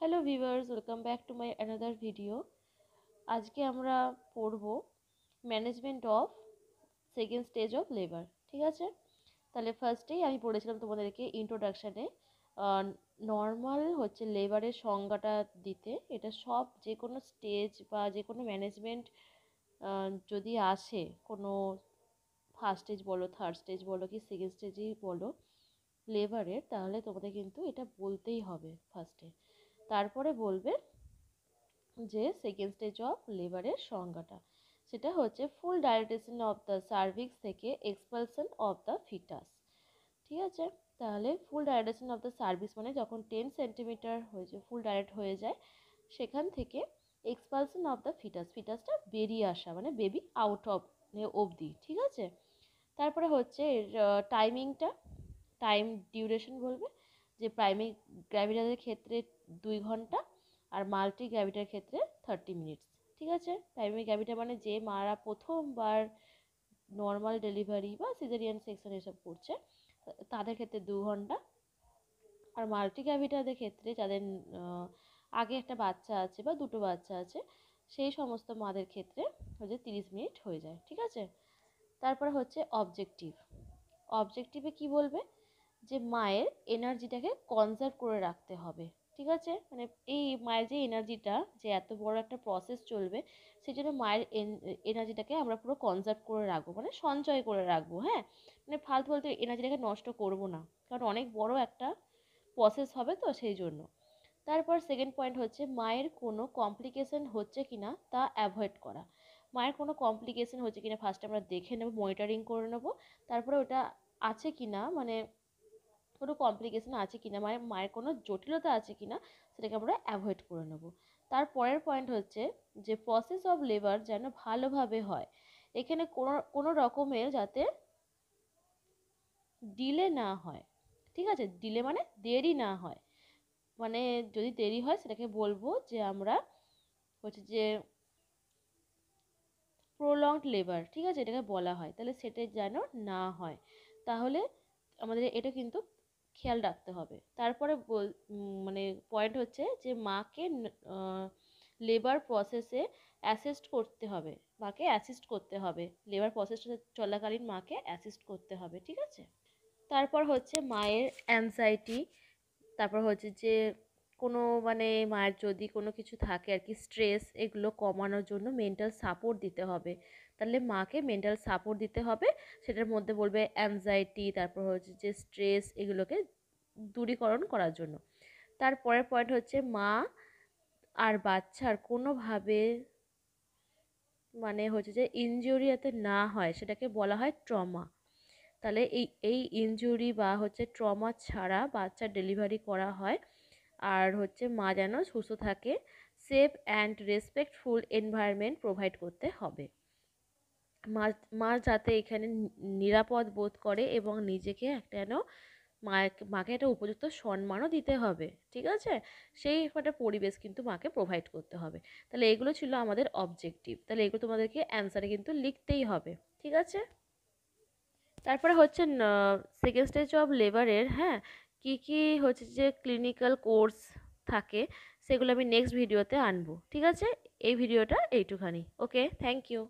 Hello viewers, welcome back to my another video. আজকে আমরা পড়ব management of second stage of labour. ঠিক আছে, তাহলে ফার্স্টেই আমি পড়েছিলাম তোমাদেরকে ইন্ট্রোডাকশানে নর্মাল হচ্ছে লেবারের সংজ্ঞাটা দিতে। এটা সব যে কোনো স্টেজ বা যে কোনো ম্যানেজমেন্ট যদি আসে, কোনো ফার্স্ট স্টেজ বলো, থার্ড স্টেজ বলো কি সেকেন্ড স্টেজেই বলো লেবারের, তাহলে তোমাদের কিন্তু এটা বলতেই হবে ফার্স্টে। তারপরে বলবে যে সেকেন্ড স্টেজ অফ লেবারের সংজ্ঞাটা, সেটা হচ্ছে ফুল ডাইলেটেশন অফ দ্য সার্ভিক্স থেকে এক্সপালশন অফ দ্য ফিটাস। ঠিক আছে, তাহলে ফুল ডাইলেটেশন অফ দ্য সার্ভিক্স মানে যখন 10 সেন্টিমিটার হয়েছে ফুল ডাইলেট হয়ে যায়, সেখান থেকে এক্সপালশন অফ দ্য ফিটাস, ফিটাসটা বেরিয়ে আসা মানে বেবি আউট অফ অবধি। ঠিক আছে, তারপরে হচ্ছে এর টাইমিংটা, টাইম ডিউরেশন বলবে যে প্রাইমারি গ্র্যাভিডারের ক্ষেত্রে 2 ঘন্টা আর মাল্টি গ্র্যাভিটার ক্ষেত্রে 30 মিনিটস। ঠিক আছে, প্রাইমারি গ্র্যাভিটা মানে যে মারা প্রথমবার নর্মাল ডেলিভারি বা সিজারিয়ান সেকশন এসব করছে তাদের ক্ষেত্রে 2 ঘন্টা, আর মাল্টি গ্র্যাভিটারদের ক্ষেত্রে যাদের আগে একটা বাচ্চা আছে বা দুটো বাচ্চা আছে সেই সমস্ত মাদের ক্ষেত্রে হচ্ছে 30 মিনিট হয়ে যায়। ঠিক আছে, তারপরে হচ্ছে অবজেক্টিভ। অবজেক্টিভে কি বলবে যে মায়ের এনার্জিটাকে কনজার্ভ করে রাখতে হবে। ঠিক আছে, মানে এই মায়ের যে এনার্জিটা, যে এত বড় একটা প্রসেস চলবে সেই জন্য মায়ের এনার্জিটাকে আমরা পুরো কনজার্ভ করে রাখবো, মানে সঞ্চয় করে রাখবো। হ্যাঁ, মানে ফালতু বলতে এনার্জিটাকে নষ্ট করব না, কারণ অনেক বড় একটা প্রসেস হবে তো সেই জন্য। তারপর সেকেন্ড পয়েন্ট হচ্ছে মায়ের কোনো কমপ্লিকেশন হচ্ছে কিনা তা অ্যাভয়েড করা। মায়ের কোনো কমপ্লিকেশন হচ্ছে কিনা ফার্স্ট আমরা দেখে নেব, মনিটরিং করে নেব, তারপরে ওটা আছে কিনা মানে কোনো কমপ্লিকেশন আছে কিনা, মানে মায়ের কোনো জটিলতা আছে কিনা সেটাকে আমরা অ্যাভয়েড করে নেব। তারপরের পয়েন্ট হচ্ছে যে প্রসেস অফ লেবার যেন ভালোভাবে হয়, এখানে কোনো কোনো রকমের যাতে ডিলে না হয়। ঠিক আছে, ডিলে মানে দেরি না হয়, মানে যদি দেরি হয় সেটাকে বলবো যে আমরা হচ্ছে যে প্রলংড লেবার। ঠিক আছে, এটাকে বলা হয়, তাহলে সেটা যেন না হয়, তাহলে আমাদের এটা কিন্তু খেয়াল রাখতে হবে। তারপরে মানে পয়েন্ট হচ্ছে যে মাকে লেবার প্রসেসে অ্যাসিস্ট করতে হবে, মাকে অ্যাসিস্ট করতে হবে, লেবার প্রসেসটা চলাকালীন মাকে অ্যাসিস্ট করতে হবে। ঠিক আছে, তারপর হচ্ছে মায়ের অ্যাংজাইটি, তারপর হচ্ছে যে কোনো মানে মায়ের যদি কোনো কিছু থাকে আর কি, স্ট্রেস, এগুলো কমানোর জন্য মেন্টাল সাপোর্ট দিতে হবে, তাহলে মাকে মেন্টাল সাপোর্ট দিতে হবে। সেটার মধ্যে বলবে অ্যাংজাইটি, তারপর হচ্ছে যে স্ট্রেস, এগুলোকে দূরীকরণ করার জন্য। তারপরের পয়েন্ট হচ্ছে মা আর বাচ্চার কোনোভাবে মানে হচ্ছে যে ইনজুরি যাতে না হয় সেটাকে বলা হয় ট্রমা। তাহলে এই এই ইনজুরি বা হচ্ছে ট্রমা ছাড়া বাচ্চার ডেলিভারি করা হয়, আর হচ্ছে মা যেন সুস্থ থাকে, safe and respectful environment provide করতে হবে। মা মা যাতে এখানে নিরাপদ বোধ করে এবং নিজেকে একটা যেন মাকে একটা উপযুক্ত সম্মানও দিতে হবে। ঠিক আছে, সেই একটা পরিবেশ কিন্তু মাকে প্রোভাইড করতে হবে। তাহলে এগুলো ছিল আমাদের অবজেক্টিভ, তাহলে এগুলো তোমাদেরকে অ্যান্সারে কিন্তু লিখতেই হবে। ঠিক আছে, তারপরে হচ্ছে সেকেন্ড স্টেজ অফ লেবারের হ্যাঁ কী কী হচ্ছে যে ক্লিনিক্যাল কোর্স থাকে সেগুলো আমি নেক্সট ভিডিওতে আনবো। ঠিক আছে, এই ভিডিওটা এইটুখানি। ওকে, থ্যাংক ইউ।